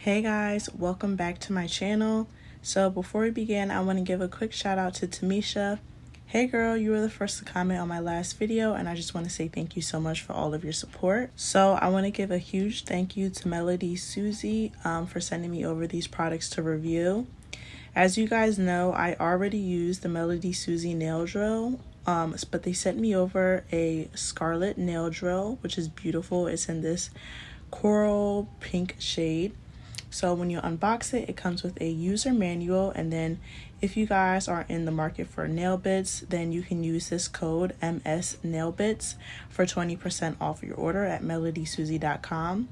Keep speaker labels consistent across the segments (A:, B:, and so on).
A: Hey guys, welcome back to my channel. So before we begin, I want to give a quick shout out to Tamisha. Hey girl, you were the first to comment on my last video and I just want to say thank you so much for all of your support. So I want to give a huge thank you to MelodySusie for sending me over these products to review. As you guys know, I already used the MelodySusie nail drill, but they sent me over a scarlet nail drill, which is beautiful. It's in this coral pink shade. So when you unbox it, it comes with a user manual, and then if you guys are in the market for nail bits, then you can use this code MSNailBits for 20% off your order at MelodySusie.com.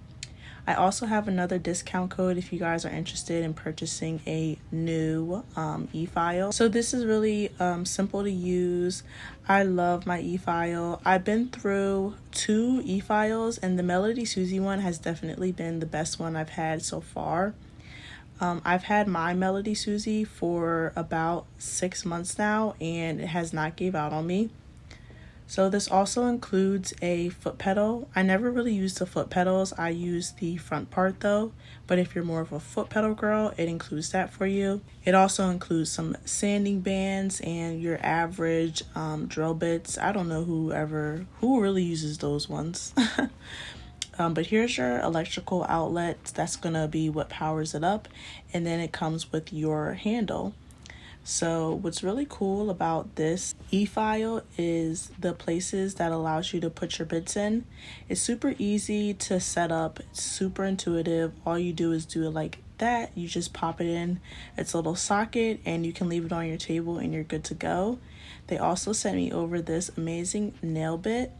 A: I also have another discount code if you guys are interested in purchasing a new e-file. So this is really simple to use. I love my e-file. I've been through 2 e-files and the MelodySusie one has definitely been the best one I've had so far. I've had my MelodySusie for about 6 months now and it has not gave out on me. So this also includes a foot pedal. I never really used the foot pedals. I use the front part though, but if you're more of a foot pedal girl, it includes that for you. It also includes some sanding bands and your average drill bits. I don't know who really uses those ones. But here's your electrical outlet. That's gonna be what powers it up. And then it comes with your handle. So what's really cool about this e-file is the places that allows you to put your bits in. It's super easy to set up. It's super intuitive. All you do is do it like that. You just pop it in its little socket and you can leave it on your table and you're good to go. They also sent me over this amazing nail bit.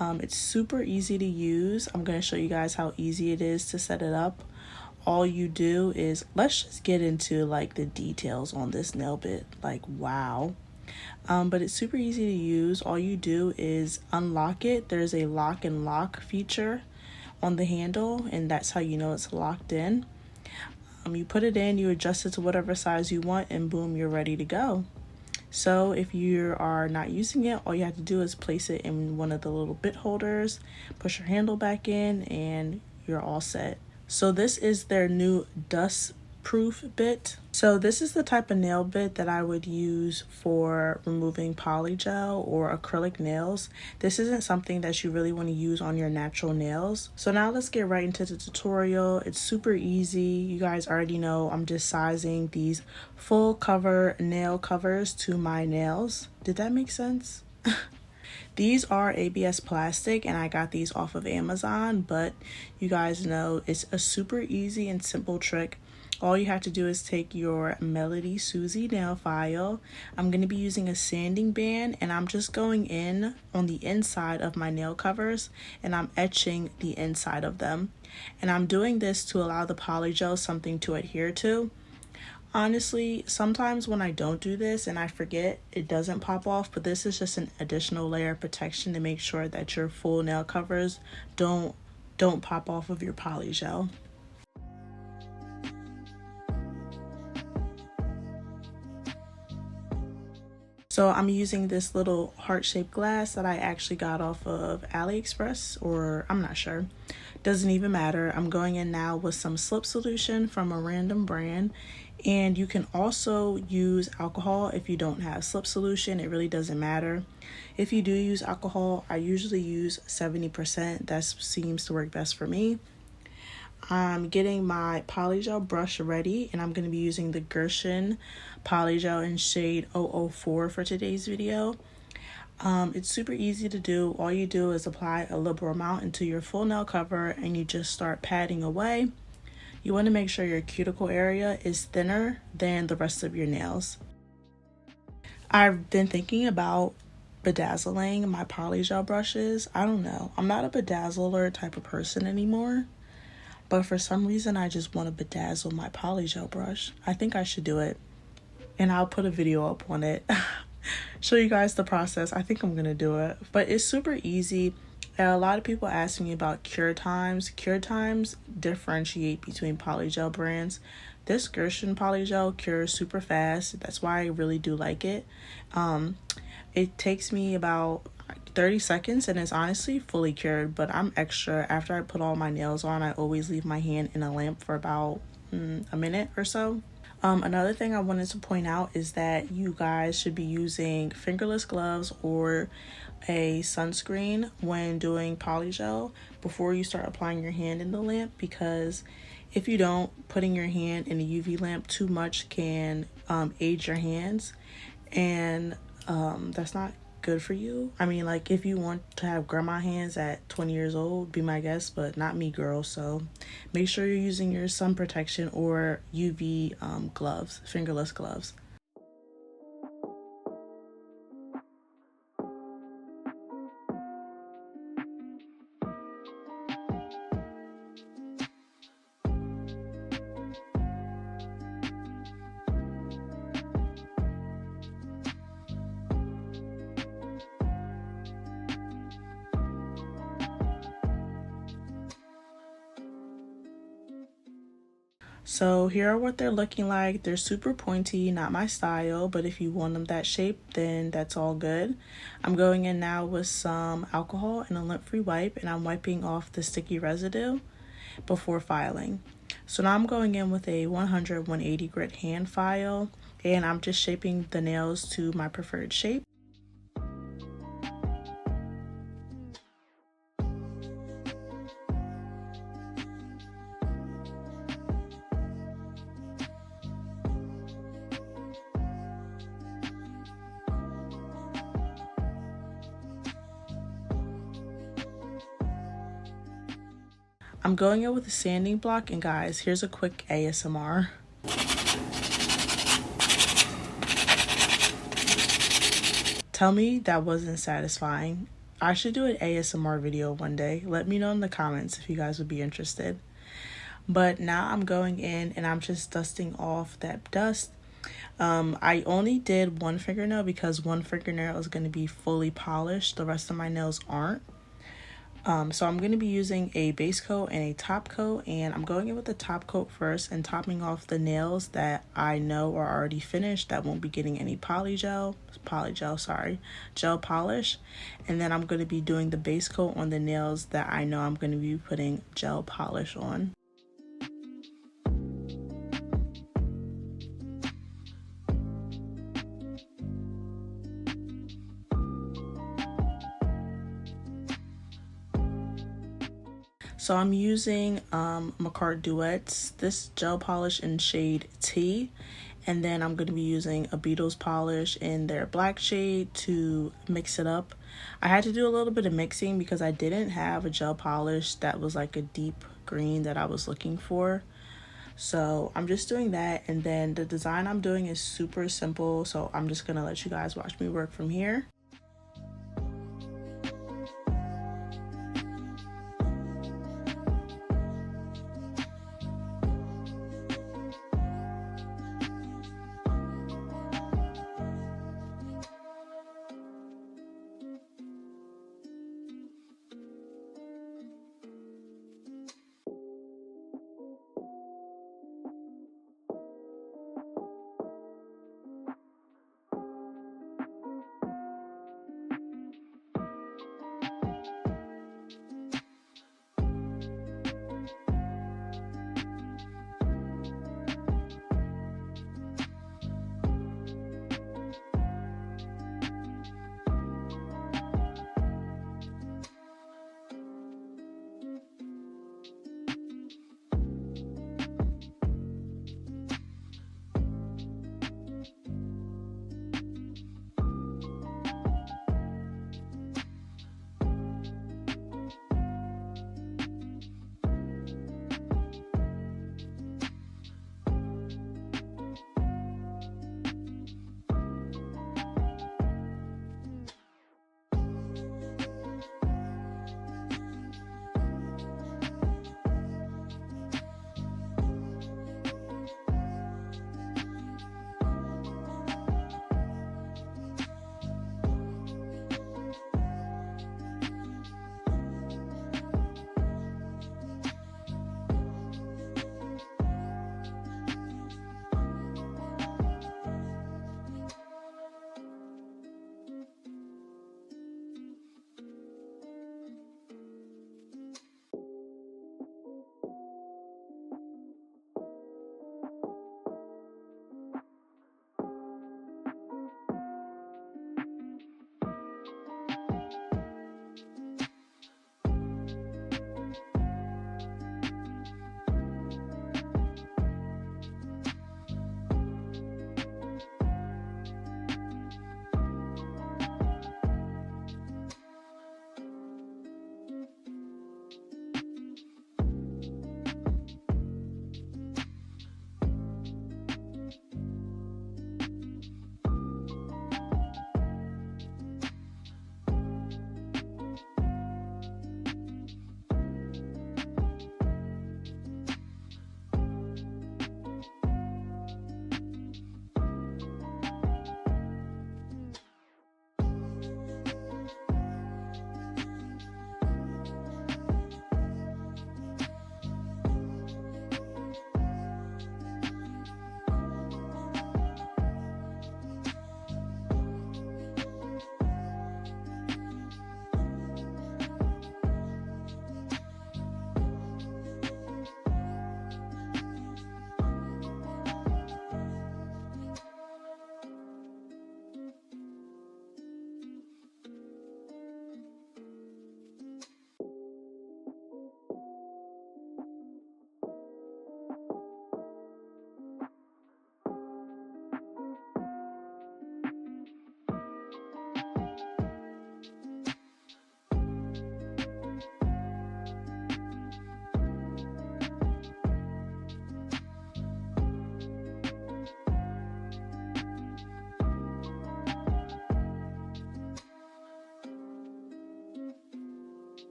A: It's super easy to use. I'm going to show you guys how easy it is to set it up. All you do is, let's just get into like the details on this nail bit. Like, wow. But it's super easy to use. All you do is unlock it. There's a lock and lock feature on the handle, and that's how you know it's locked in. You put it in, you adjust it to whatever size you want, and boom, you're ready to go. So if you are not using it, all you have to do is place it in one of the little bit holders, push your handle back in, and you're all set. So this is their new dust proof bit. So this is the type of nail bit that I would use for removing polygel or acrylic nails. This isn't something that you really want to use on your natural nails. So now let's get right into the tutorial. It's super easy. You guys already know I'm just sizing these full cover nail covers to my nails. Did that make sense? These are ABS plastic and I got these off of Amazon, but you guys know it's a super easy and simple trick. All you have to do is take your MelodySusie nail file. I'm going to be using a sanding band and I'm just going in on the inside of my nail covers and I'm etching the inside of them. And I'm doing this to allow the polygel something to adhere to. Honestly, sometimes when I don't do this and I forget, it doesn't pop off, but this is just an additional layer of protection to make sure that your full nail covers don't pop off of your polygel. So I'm using this little heart-shaped glass that I actually got off of AliExpress, or I'm not sure. Doesn't even matter. I'm going in now with some slip solution from a random brand. And you can also use alcohol if you don't have slip solution. It really doesn't matter. If you do use alcohol, I usually use 70%. That seems to work best for me. I'm getting my polygel brush ready and I'm going to be using the Gershon polygel in shade 004 for today's video. It's super easy to do. All you do is apply a liberal amount into your full nail cover and you just start patting away. You want to make sure your cuticle area is thinner than the rest of your nails. I've been thinking about bedazzling my polygel brushes. I don't know. I'm not a bedazzler type of person anymore. But for some reason, I just want to bedazzle my polygel brush. I think I should do it. And I'll put a video up on it. Show you guys the process. I think I'm going to do it. But it's super easy. A lot of people ask me about cure times. Cure times differentiate between polygel brands. This Gershon polygel cures super fast. That's why I really do like it. It takes me about 30 seconds and it's honestly fully cured, but I'm extra. After I put all my nails on, I always leave my hand in a lamp for about a minute or so. Another thing I wanted to point out is that you guys should be using fingerless gloves or a sunscreen when doing polygel before you start applying your hand in the lamp, because if you don't, putting your hand in a UV lamp too much can age your hands, and that's not good for you. I mean, like, if you want to have grandma hands at 20 years old, be my guest, but not me, girl. So make sure you're using your sun protection or UV gloves, fingerless gloves. So here are what they're looking like. They're super pointy, not my style, but if you want them that shape, then that's all good. I'm going in now with some alcohol and a lint-free wipe, and I'm wiping off the sticky residue before filing. So now I'm going in with a 180 grit hand file, and I'm just shaping the nails to my preferred shape. I'm going in with a sanding block, and guys, here's a quick ASMR. Tell me that wasn't satisfying. I should do an ASMR video one day. Let me know in the comments if you guys would be interested. But now I'm going in and I'm just dusting off that dust. I only did one fingernail because one fingernail is going to be fully polished. The rest of my nails aren't. So I'm going to be using a base coat and a top coat, and I'm going in with the top coat first and topping off the nails that I know are already finished that won't be getting any gel polish. And then I'm going to be doing the base coat on the nails that I know I'm going to be putting gel polish on. So I'm using MAKARRT Duets, this gel polish in shade T, and then I'm going to be using a Beetles polish in their black shade to mix it up. I had to do a little bit of mixing because I didn't have a gel polish that was like a deep green that I was looking for. So I'm just doing that, and then the design I'm doing is super simple, so I'm just going to let you guys watch me work from here.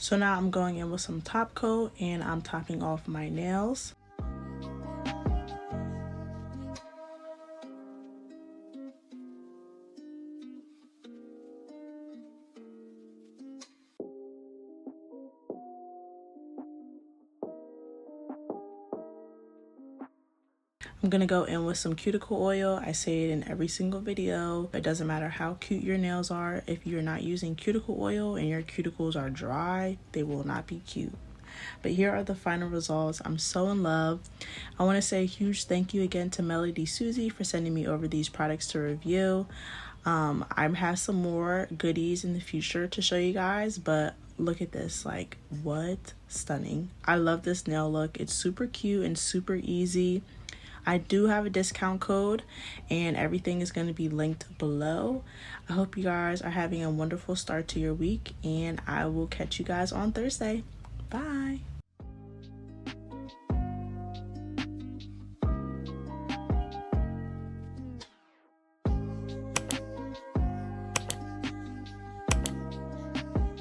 A: So now I'm going in with some top coat and I'm topping off my nails. I'm gonna go in with some cuticle oil. I say it in every single video. It doesn't matter how cute your nails are. If you're not using cuticle oil and your cuticles are dry, they will not be cute. But here are the final results. I'm so in love. I want to say a huge thank you again to MelodySusie for sending me over these products to review. I have some more goodies in the future to show you guys, but look at this, like, what? Stunning. I love this nail look. It's super cute and super easy. I do have a discount code and everything is going to be linked below. I hope you guys are having a wonderful start to your week and I will catch you guys on Thursday. Bye.